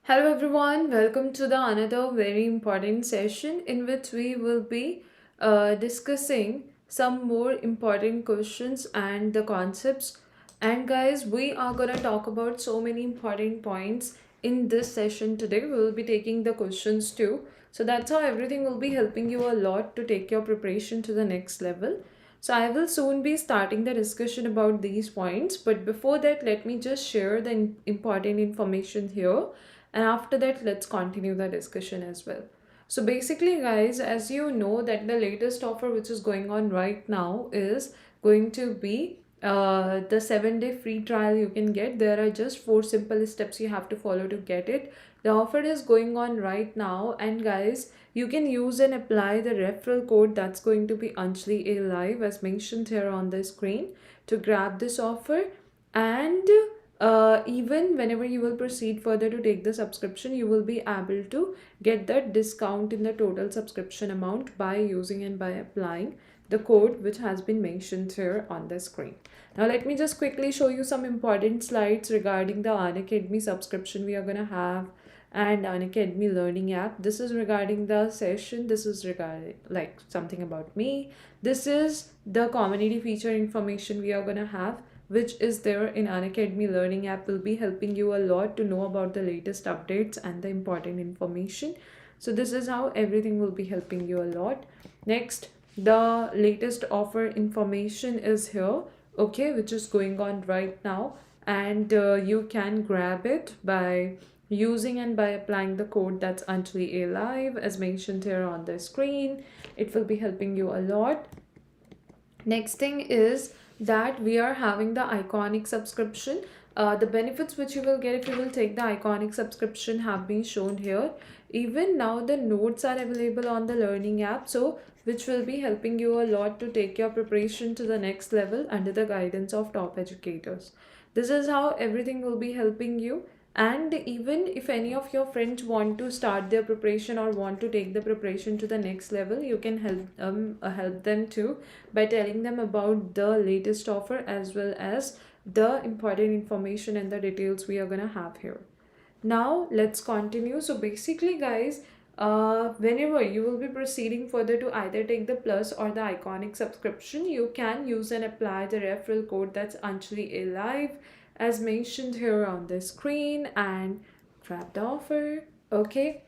Hello everyone, welcome to the another very important session in which we will be discussing some more important questions and the concepts. And guys, we are gonna talk about so many important points in this session today. We will be taking the questions too. So that's how everything will be helping you a lot to take your preparation to the next level. So I will soon be starting the discussion about these points, but before that, let me just share the important information here, and after that let's continue the discussion as well. So basically guys, as you know that the latest offer which is going on right now is going to be the 7-day free trial you can get. There are just 4 simple steps you have to follow to get it. The offer is going on right now, and guys, you can use and apply the referral code that's going to be Anjali A Live as mentioned here on the screen to grab this offer. And even whenever you will proceed further to take the subscription, you will be able to get that discount in the total subscription amount by using and by applying the code which has been mentioned here on the screen. Now let me just quickly show you some important slides regarding the Unacademy subscription we are going to have and Unacademy learning app. This is regarding the session. This is regarding like something about me. This is the community feature information we are going to have, which is there in Unacademy learning app, will be helping you a lot to know about the latest updates and the important information. So this is how everything will be helping you a lot. Next, the latest offer information is here, okay, which is going on right now, and you can grab it by using and by applying the code that's Anjali A Live as mentioned here on the screen. It will be helping you a lot. Next thing is that we are having the iconic subscription. The benefits which you will get if you will take the iconic subscription have been shown here. Even now the notes are available on the learning app, so which will be helping you a lot to take your preparation to the next level under the guidance of top educators. This is how everything will be helping you. And even if any of your friends want to start their preparation or want to take the preparation to the next level, you can help them too by telling them about the latest offer as well as the important information and the details we are going to have here. Now let's continue. So basically guys, whenever you will be proceeding further to either take the plus or the iconic subscription, you can use and apply the referral code that's Anjali A Live as mentioned here on the screen and grab the offer, okay,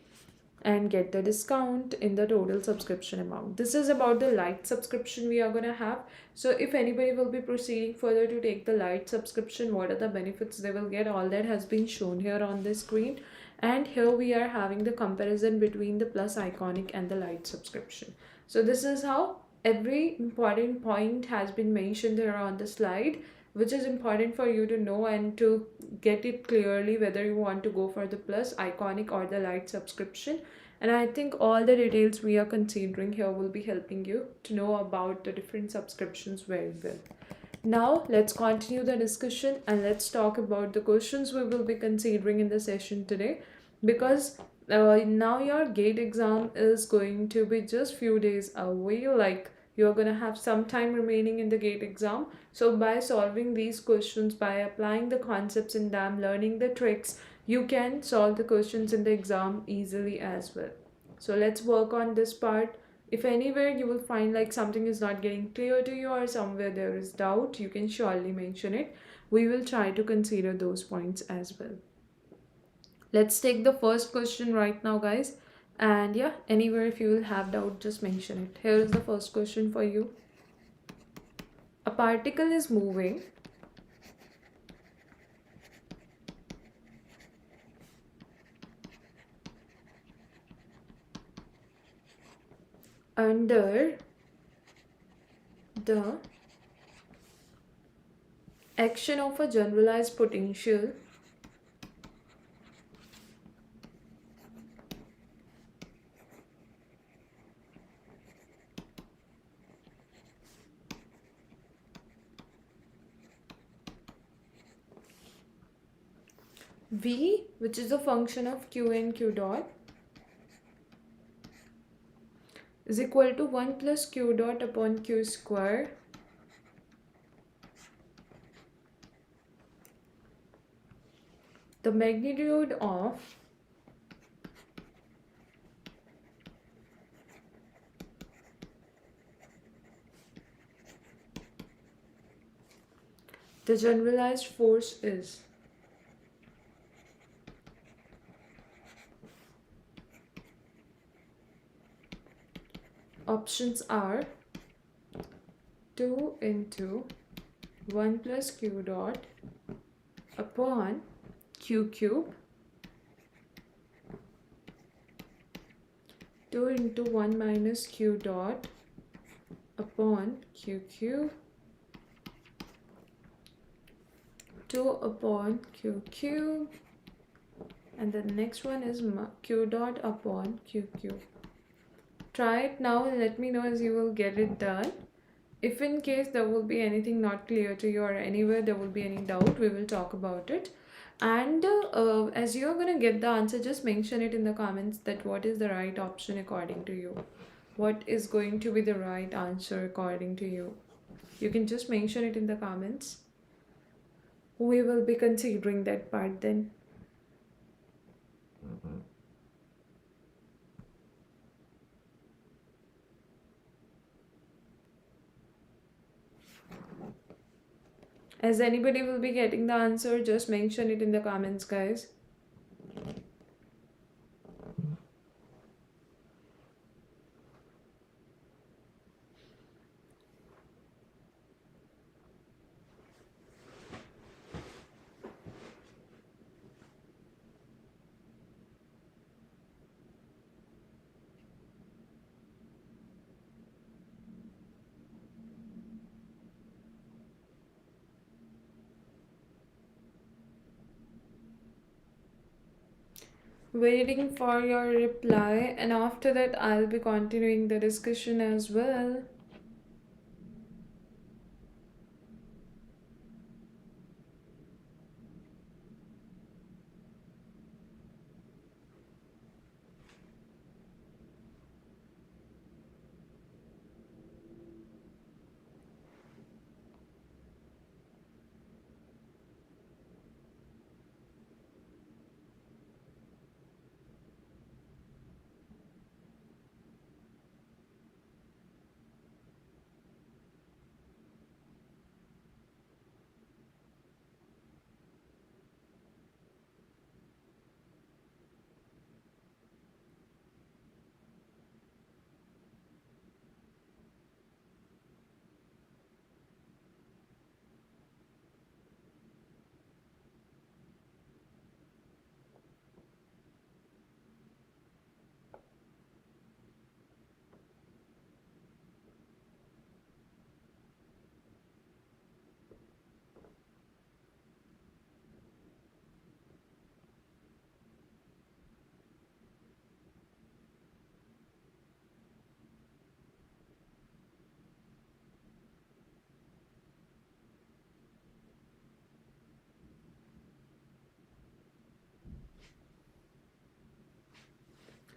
and get the discount in the total subscription amount. This is about the light subscription we are going to have. So if anybody will be proceeding further to take the light subscription, what are the benefits they will get, all that has been shown here on the screen. And here we are having the comparison between the plus, iconic and the light subscription. So this is how every important point has been mentioned here on the slide, which is important for you to know and to get it clearly whether you want to go for the plus, iconic or the light subscription. And I think all the details we are considering here will be helping you to know about the different subscriptions very well. Now let's continue the discussion and let's talk about the questions we will be considering in the session today, because now your gate exam is going to be just few days away. Like, you're going to have some time remaining in the gate exam. So by solving these questions, by applying the concepts in them, learning the tricks, you can solve the questions in the exam easily as well. So let's work on this part. If anywhere you will find like something is not getting clear to you or somewhere there is doubt, you can surely mention it. We will try to consider those points as well. Let's take the first question right now, guys. And yeah, anywhere if you will have doubt, just mention it. Here is the first question for you. A particle is moving under the action of a generalized potential V, which is a function of Q and Q dot, is equal to 1 plus Q dot upon Q square the magnitude of The generalized force is options are 2 into 1 plus q dot upon q cube, 2 into 1 minus q dot upon q cube, 2 upon q cube, and the next one is q dot upon q cube. Try it now and let me know as you will get it done. If in case there will be anything not clear to you or anywhere there will be any doubt, we will talk about it. And as you're going to get the answer, just mention it in the comments that what is the right option according to you. What is going to be the right answer according to you? You can just mention it in the comments. We will be considering that part then. As anybody will be getting the answer, just mention it in the comments, guys. Waiting for your reply, and after that I'll be continuing the discussion as well.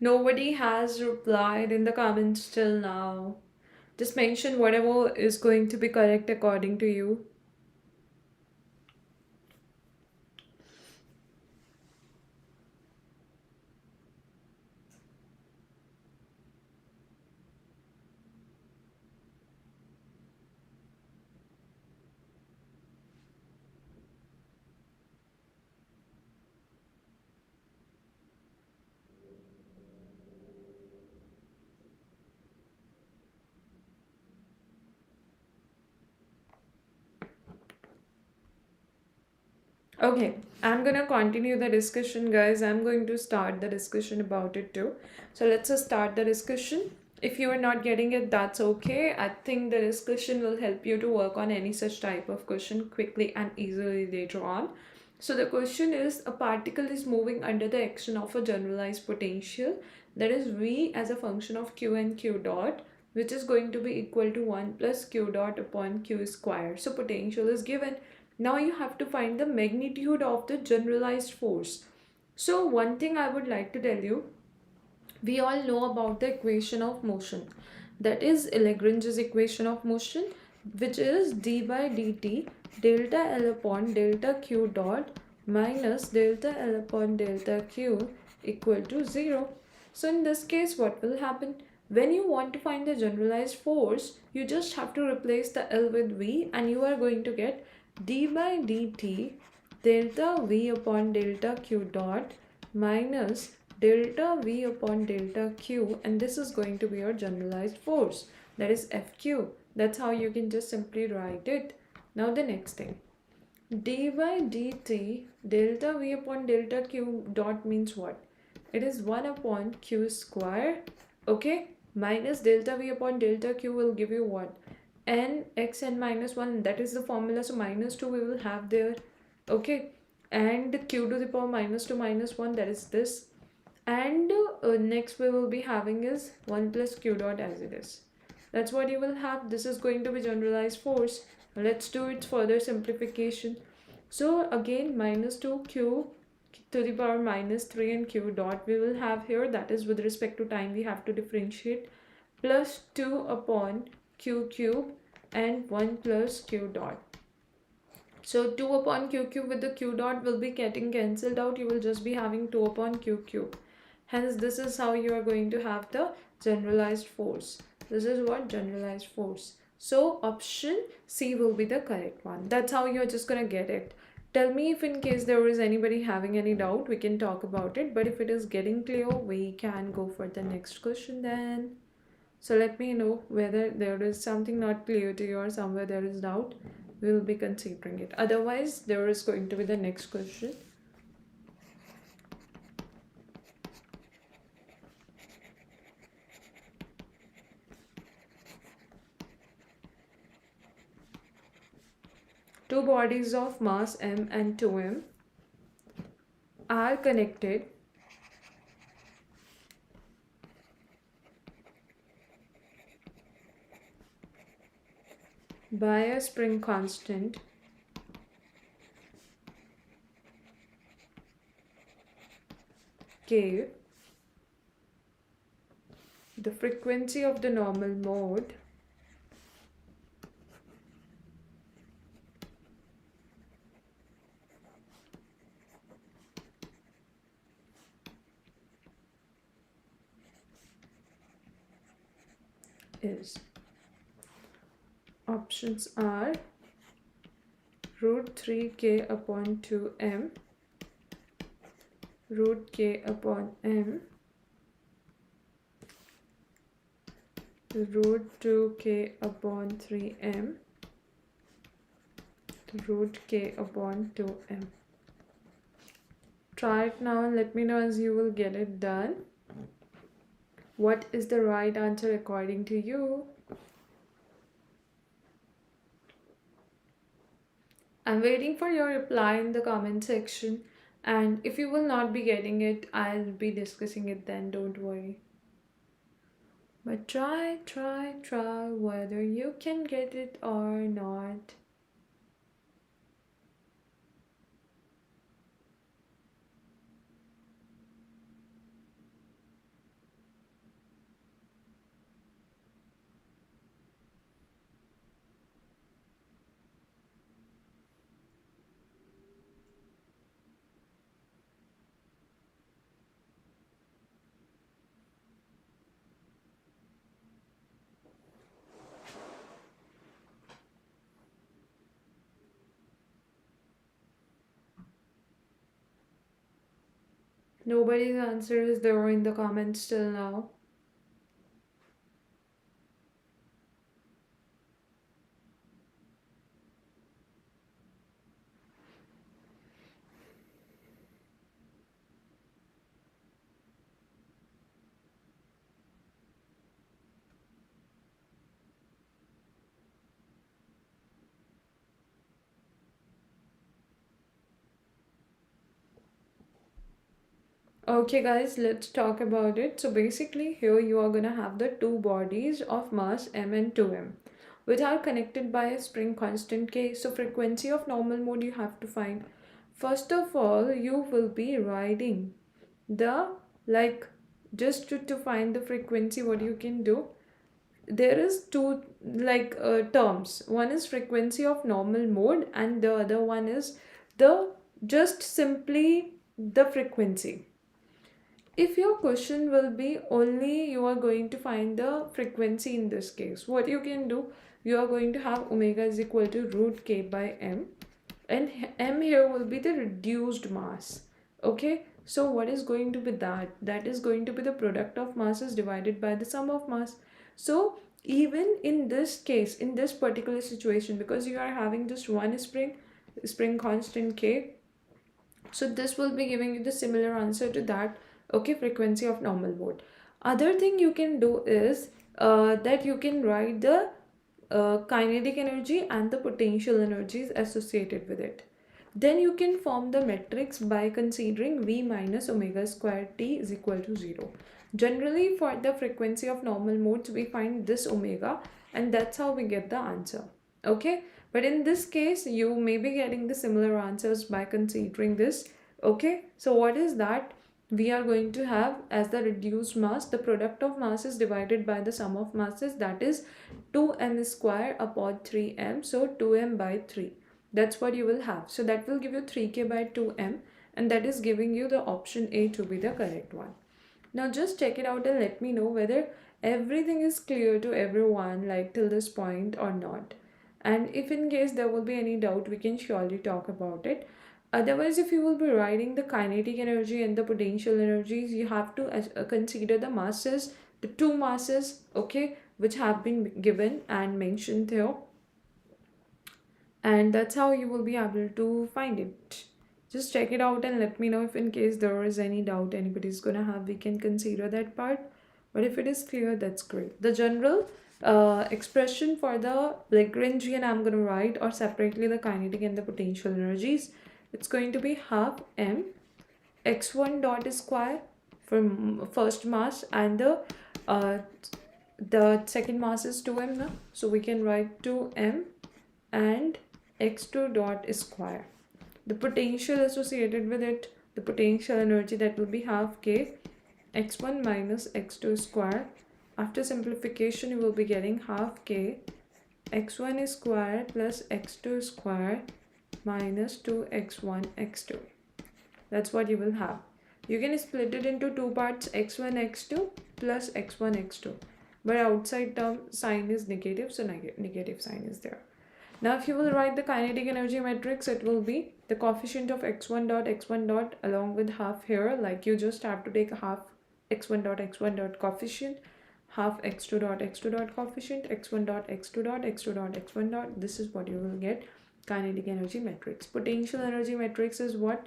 Nobody has replied in the comments till now. Just mention whatever is going to be correct according to you. Okay, I'm gonna continue the discussion, guys. I'm going to start the discussion about it too. So let's just start the discussion. If you are not getting it, that's okay. I think the discussion will help you to work on any such type of question quickly and easily later on. So the question is, a particle is moving under the action of a generalized potential, that is V as a function of Q and Q dot, which is going to be equal to 1 plus Q dot upon Q square. So potential is given. Now you have to find the magnitude of the generalized force. So one thing I would like to tell you, we all know about the equation of motion, that is Lagrange's equation of motion, which is d by dt delta L upon delta Q dot minus delta L upon delta Q equal to 0. So in this case, what will happen? When you want to find the generalized force, you just have to replace the L with V and you are going to get d by dt delta v upon delta q dot minus delta v upon delta q, and this is going to be your generalized force, that is fq. That's how you can just simply write it. Now the next thing, d by dt delta v upon delta q dot means what? It is 1 upon q square, okay, minus delta v upon delta q will give you what? N x n minus 1, that is the formula, so minus 2 we will have there, okay, and q to the power minus 2 minus 1, that is this, and next we will be having is 1 plus q dot as it is. That's what you will have. This is going to be generalized force. Let's do its further simplification. So again, minus 2q to the power minus 3 and q dot we will have here, that is with respect to time we have to differentiate, plus 2 upon q cube and 1 plus q dot. So 2 upon q cube with the q dot will be getting cancelled out. You will just be having 2 upon q cube. Hence, this is how you are going to have the generalized force. This is what? Generalized force. So option C will be the correct one. That's how you're just going to get it. Tell me if in case there is anybody having any doubt, we can talk about it. But if it is getting clear, we can go for the next question then. So let me know whether there is something not clear to you or somewhere there is doubt. We will be considering it. Otherwise, there is going to be the next question. Two bodies of mass m and 2m are connected by a spring constant K. The frequency of the normal mode is, options are root 3k upon 2m, root k upon m, root 2k upon 3m, root k upon 2m. Try it now and let me know as you will get it done. What is the right answer according to you? I'm waiting for your reply in the comment section, and if you will not be getting it, I'll be discussing it then, don't worry. But try whether you can get it or not. Nobody's answer is there in the comments till now. Okay guys, let's talk about it. So basically here you are gonna have the two bodies of mass m and 2m which are connected by a spring constant k. So frequency of normal mode you have to find. First of all, you will be writing the, like, just to find the frequency, what you can do, there is two terms. One is frequency of normal mode and the other one is the just simply the frequency. If your question will be only you are going to find the frequency in this case, what you can do, you are going to have omega is equal to root k by m. and m here will be the reduced mass. Okay, so what is going to be that? That is going to be the product of masses divided by the sum of mass. So even in this case, in this particular situation, because you are having just one spring constant k, so this will be giving you the similar answer to that. Okay, frequency of normal mode. Other thing you can do is that you can write the kinetic energy and the potential energies associated with it. Then you can form the matrix by considering v minus omega square t is equal to 0. Generally for the frequency of normal modes we find this omega, and that's how we get the answer. Okay, but in this case you may be getting the similar answers by considering this. Okay, so what is that? We are going to have as the reduced mass, the product of masses divided by the sum of masses, that is 2m square upon 3m, so 2m by 3. That's what you will have. So that will give you 3k by 2m, and that is giving you the option A to be the correct one. Now just check it out and let me know whether everything is clear to everyone like till this point or not. And if in case there will be any doubt, we can surely talk about it. Otherwise, if you will be writing the kinetic energy and the potential energies, you have to consider the masses, the two masses, okay, which have been given and mentioned here. And that's how you will be able to find it. Just check it out and let me know if in case there is any doubt anybody's gonna have, we can consider that part. But if it is clear, that's great. The general expression for the Lagrangian I'm gonna write, or separately the kinetic and the potential energies, it's going to be half m x1 dot square for first mass, and the second mass is 2m now, so we can write 2m and x2 dot square. The potential associated with it, the potential energy, that will be half k x1 minus x2 square. After simplification you will be getting half k x1 square plus x2 square minus 2x1 x2. That's what you will have. You can split it into two parts, x1 x2 plus x1 x2, but outside term sign is negative, so negative sign is there. Now if you will write the kinetic energy matrix, it will be the coefficient of x1 dot along with half here, like you just have to take half x1 dot coefficient, half x2 dot coefficient, x1 dot x2 dot x2 dot x1 dot. This is what you will get kinetic energy matrix. Potential energy matrix is what?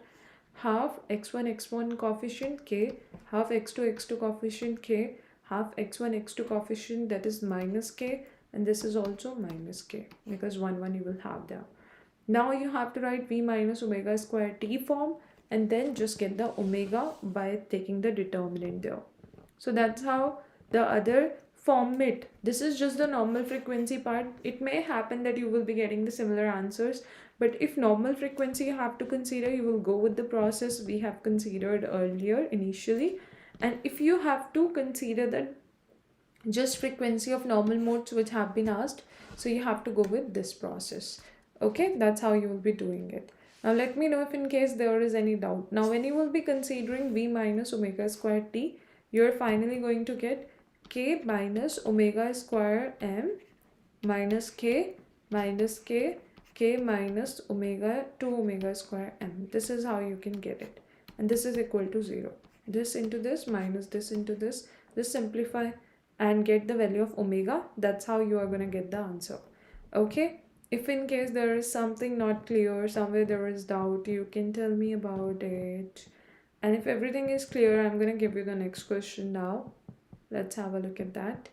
Half x1 coefficient k, half x2 coefficient k, half x1 coefficient, that is minus k, and this is also minus k, because 1 you will have there. Now you have to write v minus omega square t form, and then just get the omega by taking the determinant there. So that's how the other form it. This is just the normal frequency part. It may happen that you will be getting the similar answers, but if normal frequency you have to consider, you will go with the process we have considered earlier initially. And if you have to consider that just frequency of normal modes which have been asked, so you have to go with this process. Okay, that's how you will be doing it. Now let me know if in case there is any doubt. Now when you will be considering v minus omega square t, you are finally going to get k minus omega square m minus k k minus omega 2 omega square m. This is how you can get it, and this is equal to 0. This into this minus this into this simplify and get the value of omega. That's how you are going to get the answer. Okay, if in case there is something not clear, somewhere there is doubt, you can tell me about it. And if everything is clear, I'm going to give you the next question now. Let's have a look at that.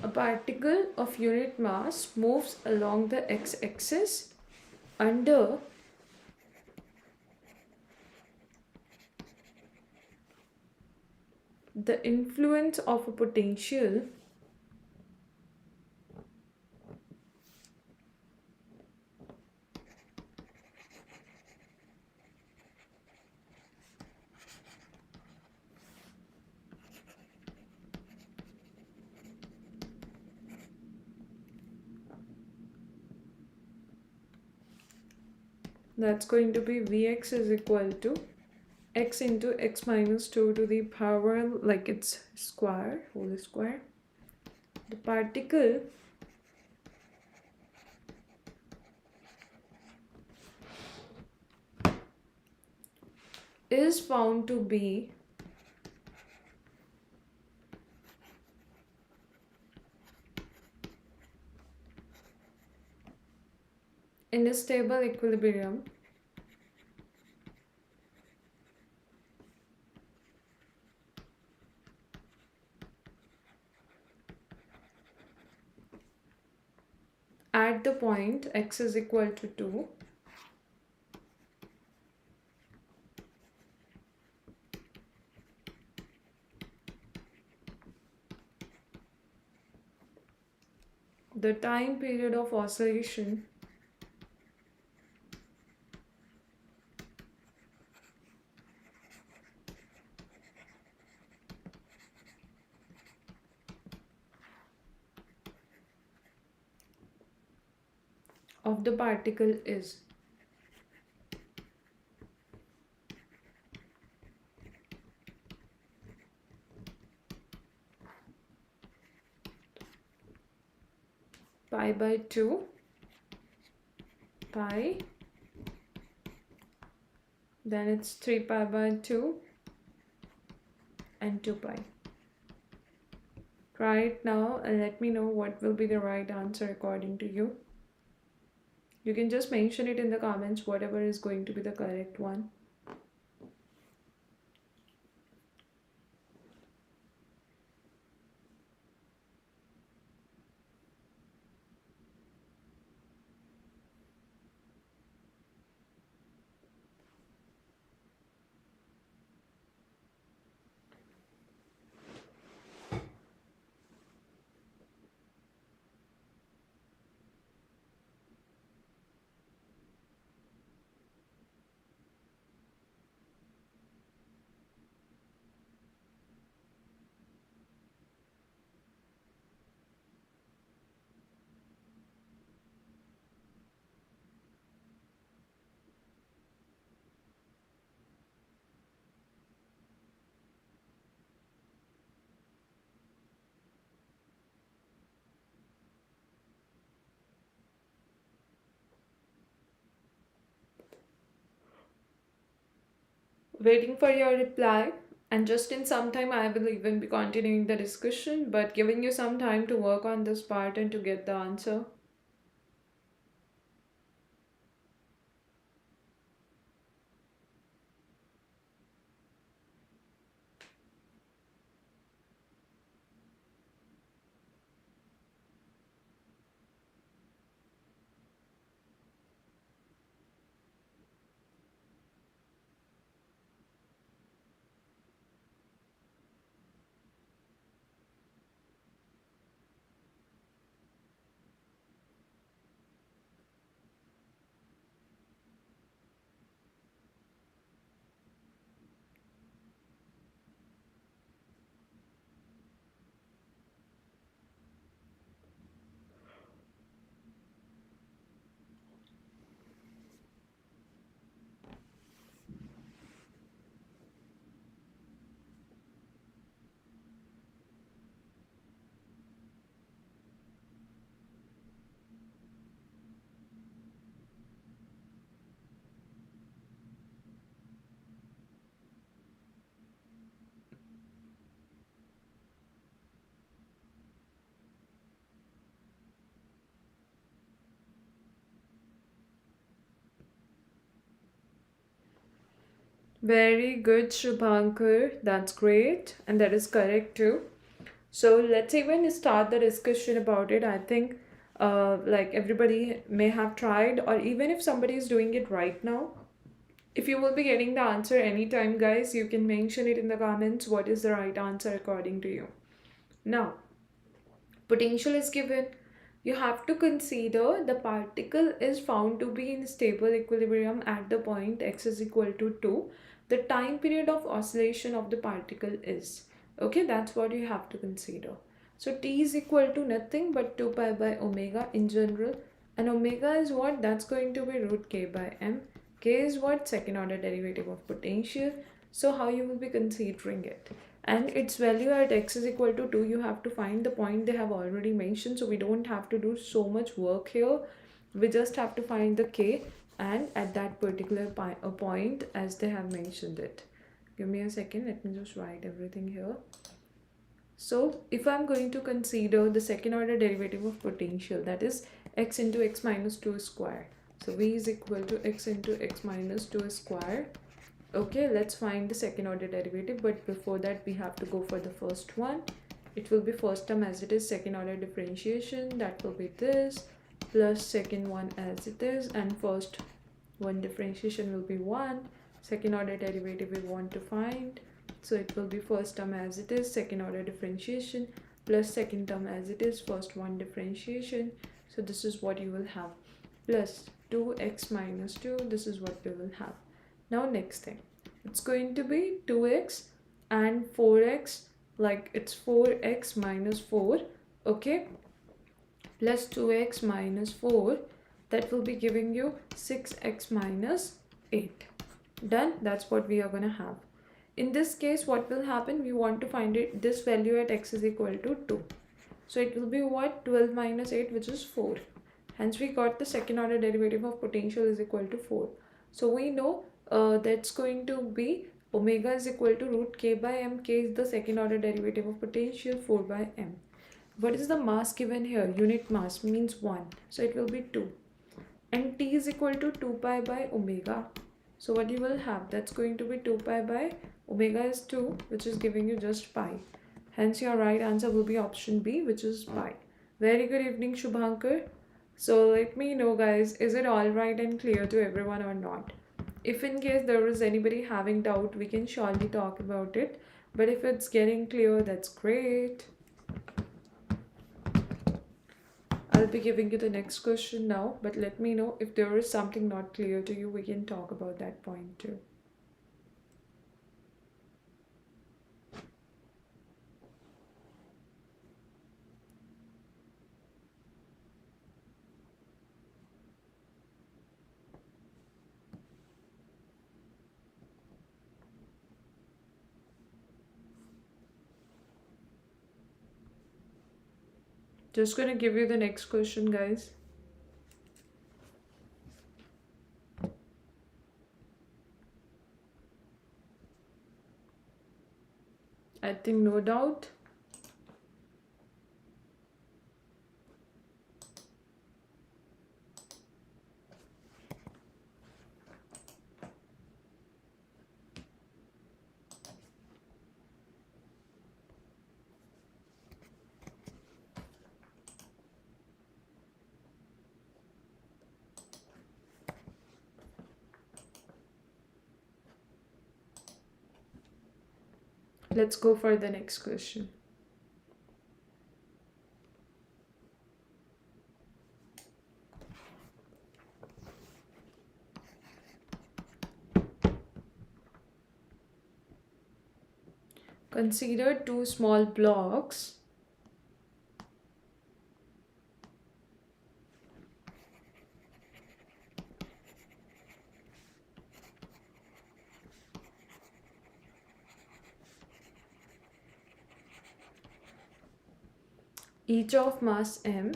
A particle of unit mass moves along the x-axis under the influence of a potential that's going to be Vx is equal to x into x minus 2 to the power, like it's square, whole square. The particle is found to be in a stable equilibrium at the point x is equal to 2. The time period of oscillation of the particle is pi by 2, pi, then it's 3 pi by 2 and 2 pi. Try it now and let me know what will be the right answer according to you. You can just mention it in the comments, whatever is going to be the correct one. Waiting for your reply, and just in some time I will even be continuing the discussion, but giving you some time to work on this part and to get the answer. Very good, Shubhankar. That's great. And that is correct too. So let's even start the discussion about it. I think like everybody may have tried, or even if somebody is doing it right now, if you will be getting the answer anytime, guys, you can mention it in the comments what is the right answer according to you. Now, potential is given. You have to consider the particle is found to be in stable equilibrium at the point x is equal to 2. The time period of oscillation of the particle is. Okay, that's what you have to consider. So t is equal to nothing but 2 pi by omega in general. And omega is what? That's going to be root k by m. K is what? Second order derivative of potential. So how you will be considering it? And its value at x is equal to 2, you have to find the point they have already mentioned, so we don't have to do so much work here. We just have to find the k and at that particular point as they have mentioned it. Give me a second, let me just write everything here. So if I'm going to consider the second order derivative of potential, that is x into x minus 2 square. So v is equal to x into x minus 2 square. Okay, let's find the second order derivative, but before that we have to go for the first one. It will be first term as it is, second order differentiation, that will be this, plus second one as it is, and first one differentiation will be 1. Second order derivative we want to find, so it will be first term as it is, second order differentiation, plus second term as it is, first one differentiation. So this is what you will have, plus 2x minus 2, this is what we will have. Now next thing, it's going to be 2x and 4x, like it's 4x minus 4, okay, plus 2x minus 4, that will be giving you 6x minus 8. Done, that's what we are going to have. In this case, what will happen, we want to find it, this value at x is equal to 2. So it will be what, 12 minus 8, which is 4. Hence we got the second order derivative of potential is equal to 4. So we know that's going to be omega is equal to root k by m. K is the second order derivative of potential, 4 by m. What is the mass given here? Unit mass means 1. So it will be 2. And t is equal to 2 pi by omega. So what you will have, that's going to be 2 pi by omega is 2, which is giving you just pi. Hence your right answer will be option B, which is pi. Very good evening, Shubhankar. So let me know, guys, is it alright and clear to everyone or not? If in case there is anybody having doubt, we can surely talk about it. But if it's getting clear, that's great. I'll be giving you the next question now, but let me know if there is something not clear to you. We can talk about that point too. Just gonna give you the next question, guys. I think no doubt. Let's go for the next question. Consider two small blocks each of mass m.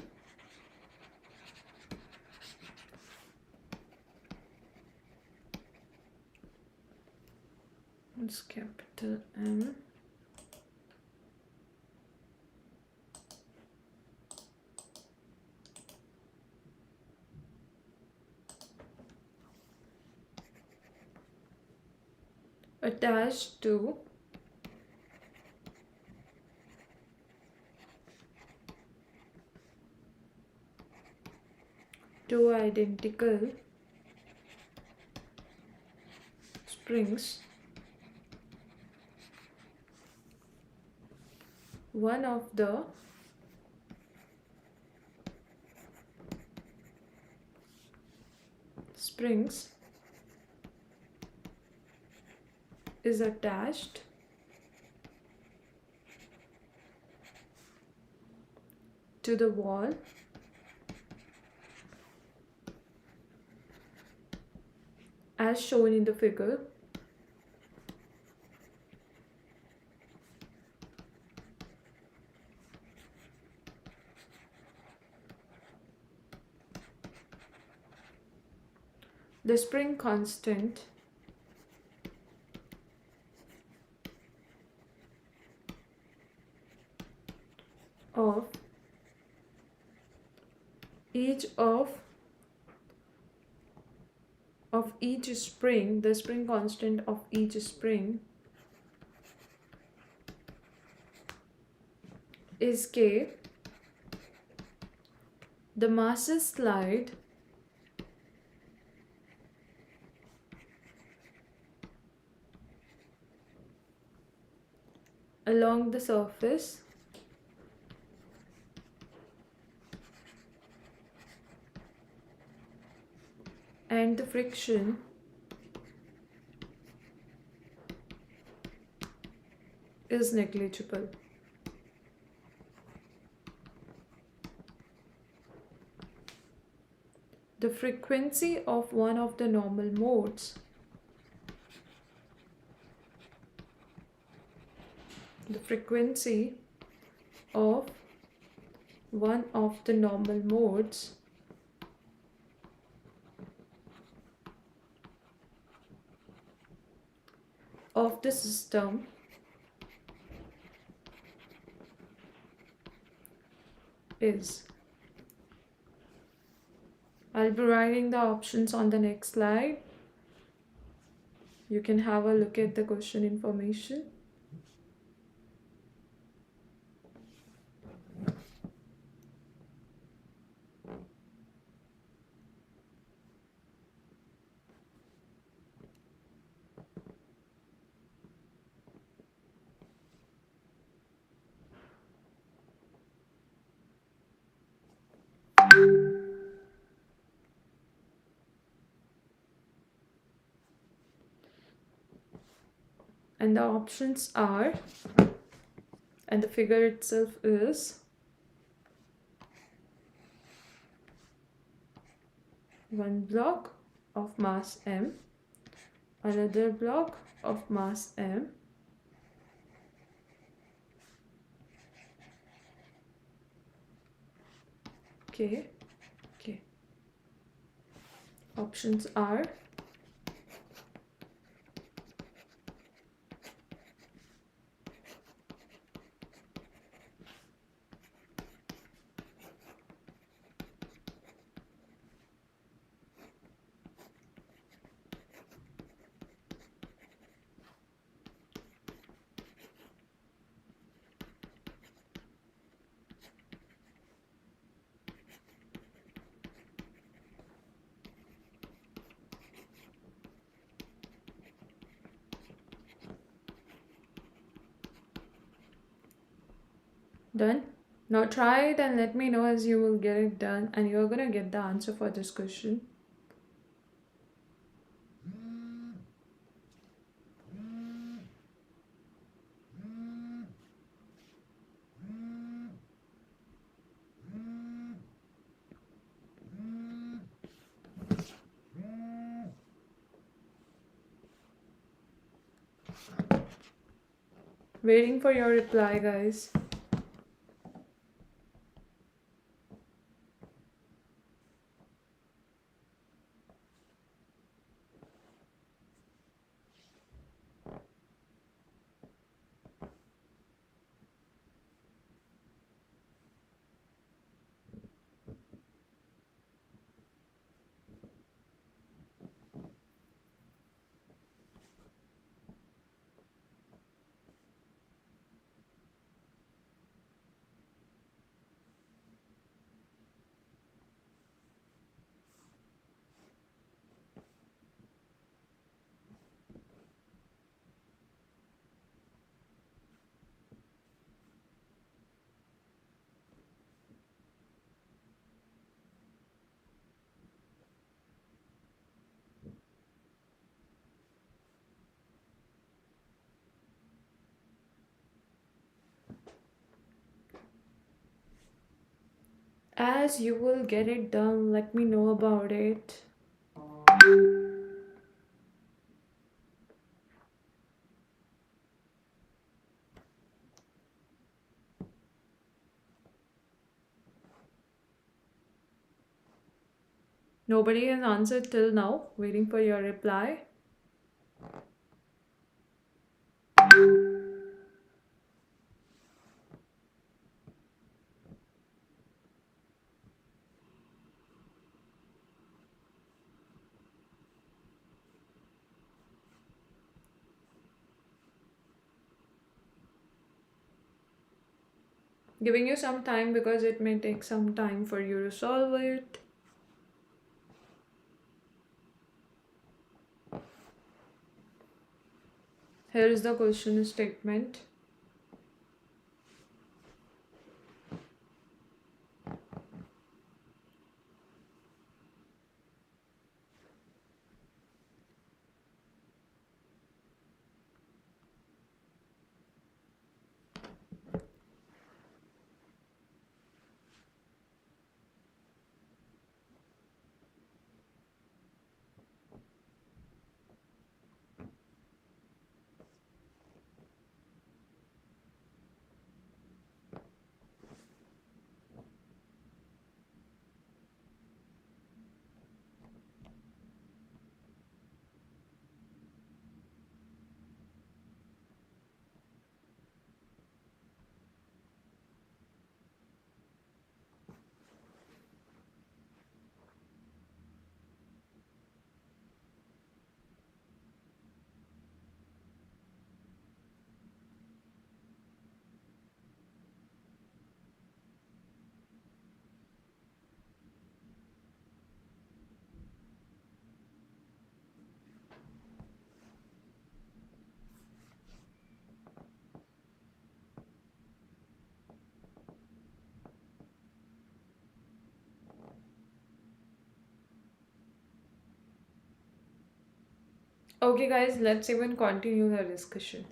It's capital M. Attached to two identical springs, one of the springs is attached to the wall as shown in the figure. The spring constant of each of each spring, the spring constant of each spring is K. The masses slide along the surface and the friction is negligible. The frequency of one of the normal modes of one of the normal modes of the system is. I'll be writing the options on the next slide. You can have a look at the question information. And the options are, and the figure itself is one block of mass m, another block of mass m, okay. Options are done. Now try it and let me know as you will get it done, and you're gonna get the answer for this question. Waiting for your reply, guys. As you will get it done, let me know about it. Nobody has answered till now. Waiting for your reply. Giving you some time because it may take some time for you to solve it. Here is the question statement. Okay, guys, let's even continue the discussion.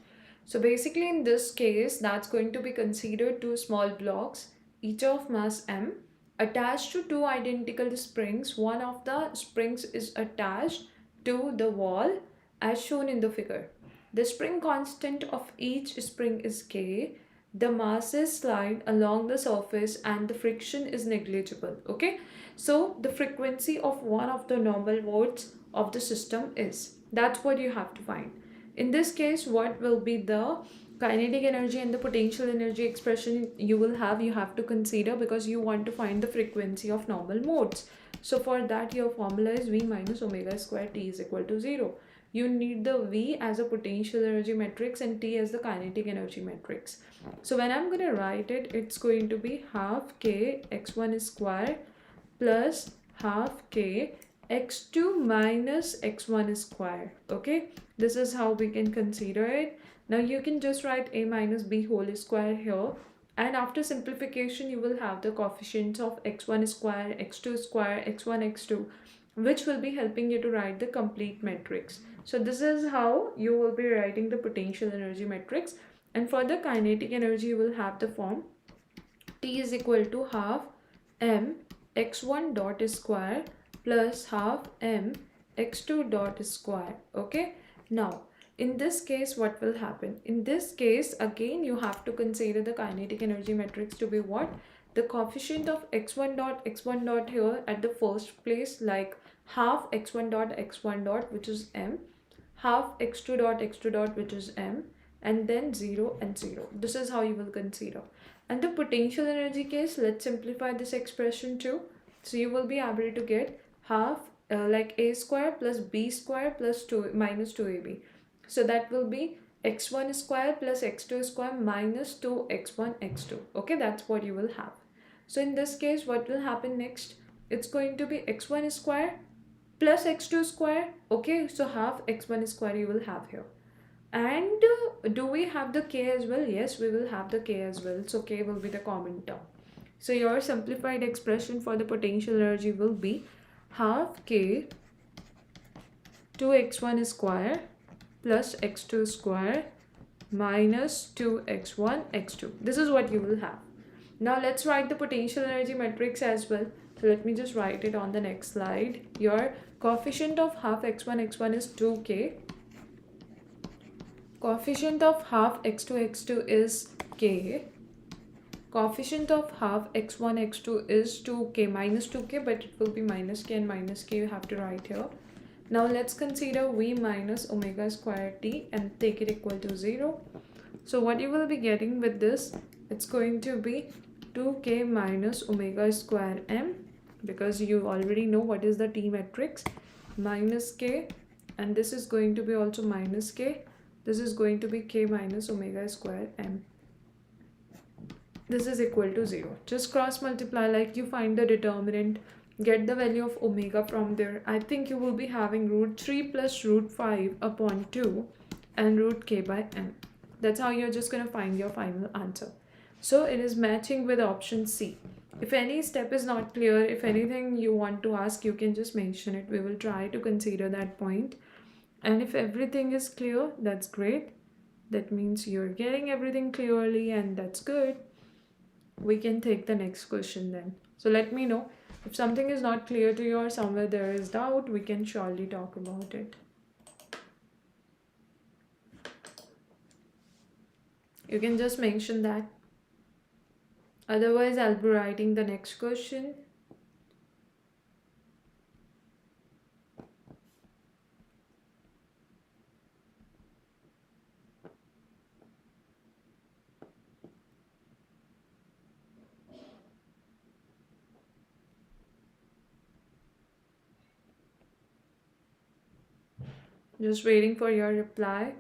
So, basically, in this case, that's going to be considered two small blocks, each of mass m, attached to two identical springs. One of the springs is attached to the wall as shown in the figure. The spring constant of each spring is k. The masses slide along the surface and the friction is negligible. Okay, so the frequency of one of the normal modes of the system is. That's what you have to find. In this case, what will be the kinetic energy and the potential energy expression you have to consider, because you want to find the frequency of normal modes. So for that, your formula is V minus omega square T is equal to 0. You need the V as a potential energy matrix and T as the kinetic energy matrix. So when I'm going to write it, it's going to be half K x1 square plus half K x2 minus x1 square. Okay, this is how we can consider it. Now you can just write a minus b whole square here, and after simplification you will have the coefficients of x1 square, x2 square, x1, x2, which will be helping you to write the complete matrix. So this is how you will be writing the potential energy matrix. And for the kinetic energy, you will have the form T is equal to half m x1 dot square plus half m x2 dot square. Okay, now in this case, what will happen? In this case, again you have to consider the kinetic energy matrix to be what? The coefficient of x1 dot here at the first place, like half x1 dot which is m, half x2 dot which is m, and then 0 and 0. This is how you will consider. And the potential energy case, let's simplify this expression too. So you will be able to get half like a square plus b square plus 2 minus 2ab. So that will be x1 square plus x2 square minus 2x1 x2. Okay, that's what you will have. So in this case, what will happen next? It's going to be x1 square plus x2 square. Okay, so half x1 square you will have here. And do we have the k as well? Yes, we will have the k as well. So k will be the common term. So your simplified expression for the potential energy will be half k 2x1 square plus x2 square minus 2x1 x2. This is what you will have. Now let's write the potential energy matrix as well. So let me just write it on the next slide. Your coefficient of half x1 is 2k. Coefficient of half x2 is k. Coefficient of half x1 is 2k minus 2k, but it will be minus k and minus k you have to write here. Now let's consider v minus omega square t and take it equal to 0. So what you will be getting with this, it's going to be 2k minus omega square m, because you already know what is the t matrix, minus k, and this is going to be also minus k. This is going to be k minus omega square m. This is equal to 0. Just cross multiply, like you find the determinant, get the value of omega from there. I think you will be having root 3 plus root 5 upon 2 and root k by m. That's how you're just going to find your final answer. So it is matching with option C. If any step is not clear, if anything you want to ask, you can just mention it. We will try to consider that point. And if everything is clear, that's great. That means you're getting everything clearly, and that's good. We can take the next question then. So let me know if something is not clear to you or somewhere there is doubt. We can surely talk about it. You can just mention that. Otherwise, I'll be writing the next question. Just waiting for your reply.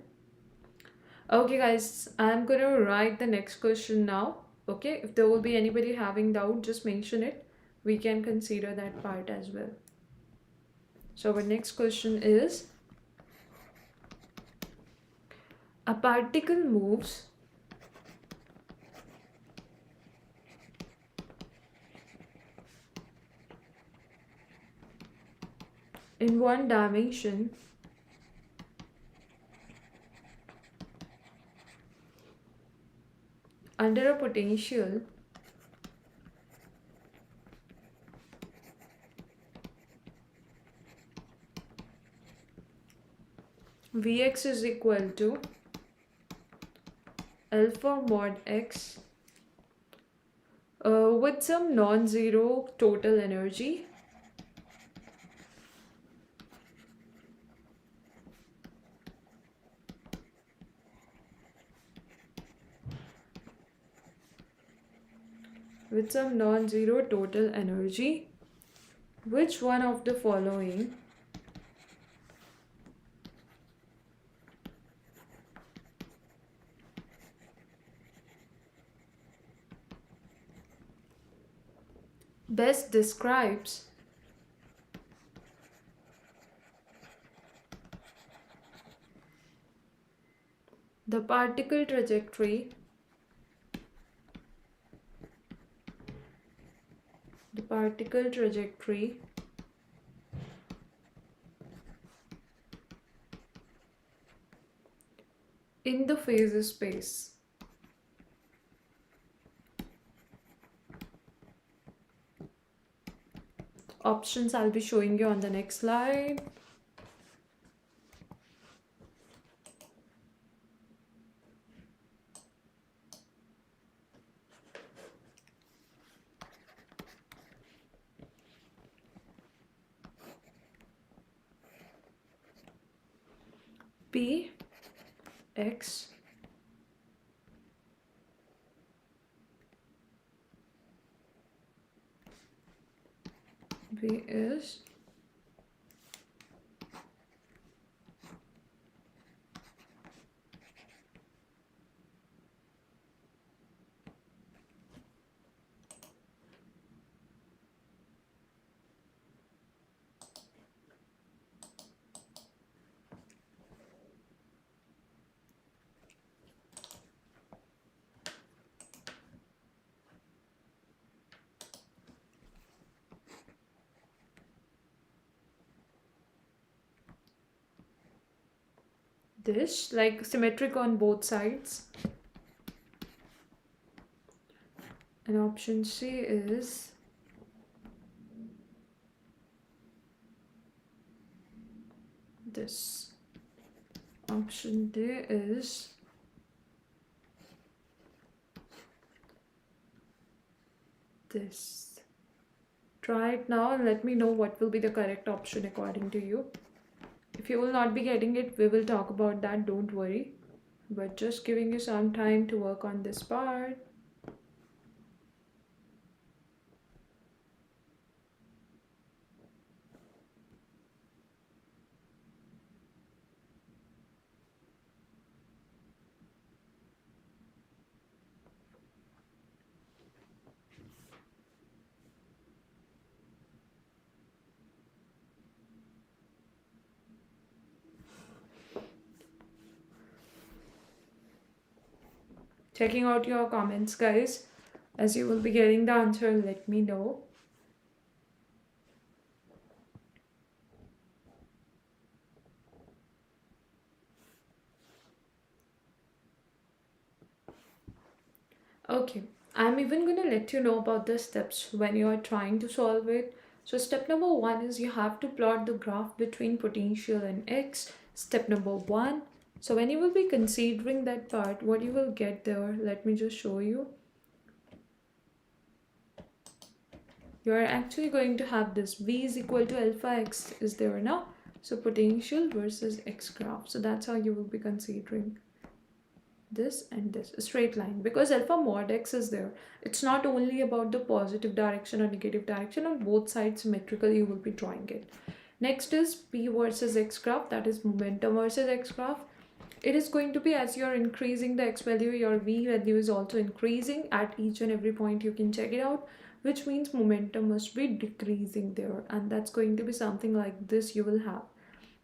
Okay guys, I'm gonna write the next question now. Okay, if there will be anybody having doubt, just mention it. We can consider that part as well. So our next question is, a particle moves in one dimension under a potential Vx is equal to alpha mod x with some non-zero total energy which one of the following best describes the particle trajectory in the phase space. Options I'll be showing you on the next slide. P x V is this, like symmetric on both sides. And option C is this. Option D is this. Try it now and let me know what will be the correct option according to you. If you will not be getting it, we will talk about that, don't worry. But just giving you some time to work on this part. Checking out your comments, guys. As you will be getting the answer, let me know. Okay, I'm even going to let you know about the steps when you are trying to solve it. So step number 1 is you have to plot the graph between potential and x. Step number 1. So when you will be considering that part, what you will get there, let me just show you. You are actually going to have this v is equal to alpha x is there now. So potential versus x graph. So that's how you will be considering this and this, a straight line, because alpha mod x is there. It's not only about the positive direction or negative direction, on both sides symmetrically you will be drawing it. Next is p versus x graph, that is momentum versus x graph. It is going to be as you're increasing the x value, your v value is also increasing at each and every point. You can check it out, which means momentum must be decreasing there, and that's going to be something like this you will have.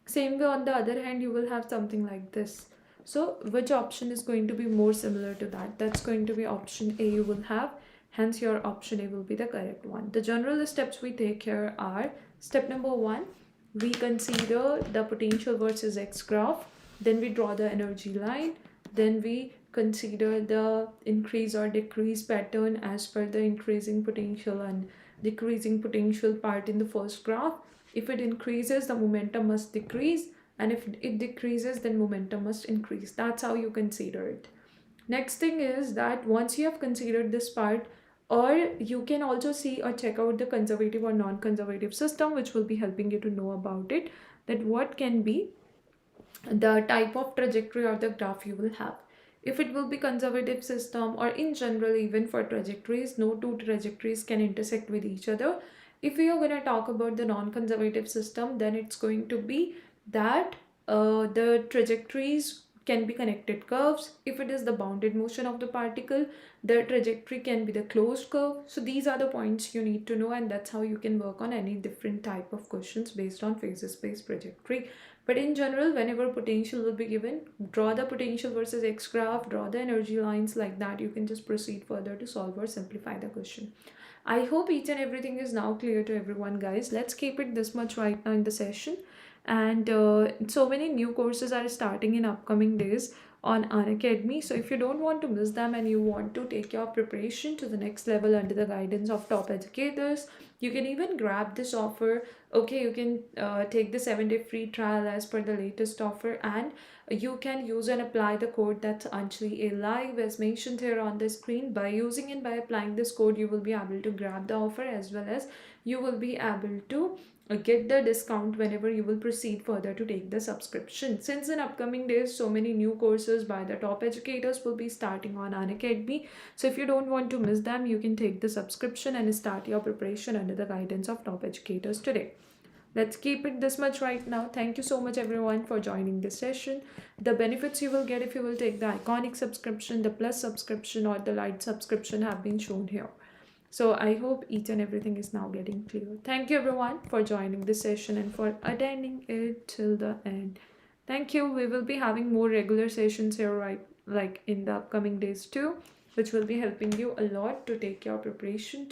Same way on the other hand, you will have something like this. So which option is going to be more similar to that? That's going to be option A you will have. Hence your option A will be the correct one. The general steps we take here are, step number 1, we consider the potential versus x graph. Then we draw the energy line. Then we consider the increase or decrease pattern as per the increasing potential and decreasing potential part in the first graph. If it increases, the momentum must decrease, and if it decreases, then momentum must increase. That's how you consider it. Next thing is that once you have considered this part, or you can also see or check out the conservative or non-conservative system, which will be helping you to know about it, that what can be the type of trajectory or the graph you will have. If it will be conservative system, or in general even for trajectories, no two trajectories can intersect with each other. If we are going to talk about the non-conservative system, then it's going to be that the trajectories can be connected curves. If it is the bounded motion of the particle, the trajectory can be the closed curve. So these are the points you need to know, and that's how you can work on any different type of questions based on phase space trajectory. But in general, whenever potential will be given, draw the potential versus x graph, draw the energy lines, like that you can just proceed further to solve or simplify the question. I hope each and everything is now clear to everyone, guys. Let's keep it this much right now in the session. And so many new courses are starting in upcoming days on Unacademy. So if you don't want to miss them and you want to take your preparation to the next level under the guidance of top educators, you can even grab this offer. Okay, you can take the 7-day free trial as per the latest offer, and you can use and apply the code that's Anjali Live as mentioned here on the screen. By using and by applying this code, you will be able to grab the offer, as well as you will be able to get the discount whenever you will proceed further to take the subscription. Since in upcoming days, so many new courses by the top educators will be starting on Unacademy. So if you don't want to miss them, you can take the subscription and start your preparation under the guidance of top educators today. Let's keep it this much right now. Thank you so much everyone for joining this session. The benefits you will get if you will take the iconic subscription, the plus subscription, or the light subscription have been shown here. So I hope each and everything is now getting clear. Thank you everyone for joining this session and for attending it till the end. Thank you. We will be having more regular sessions here, right, like in the upcoming days too, which will be helping you a lot to take your preparation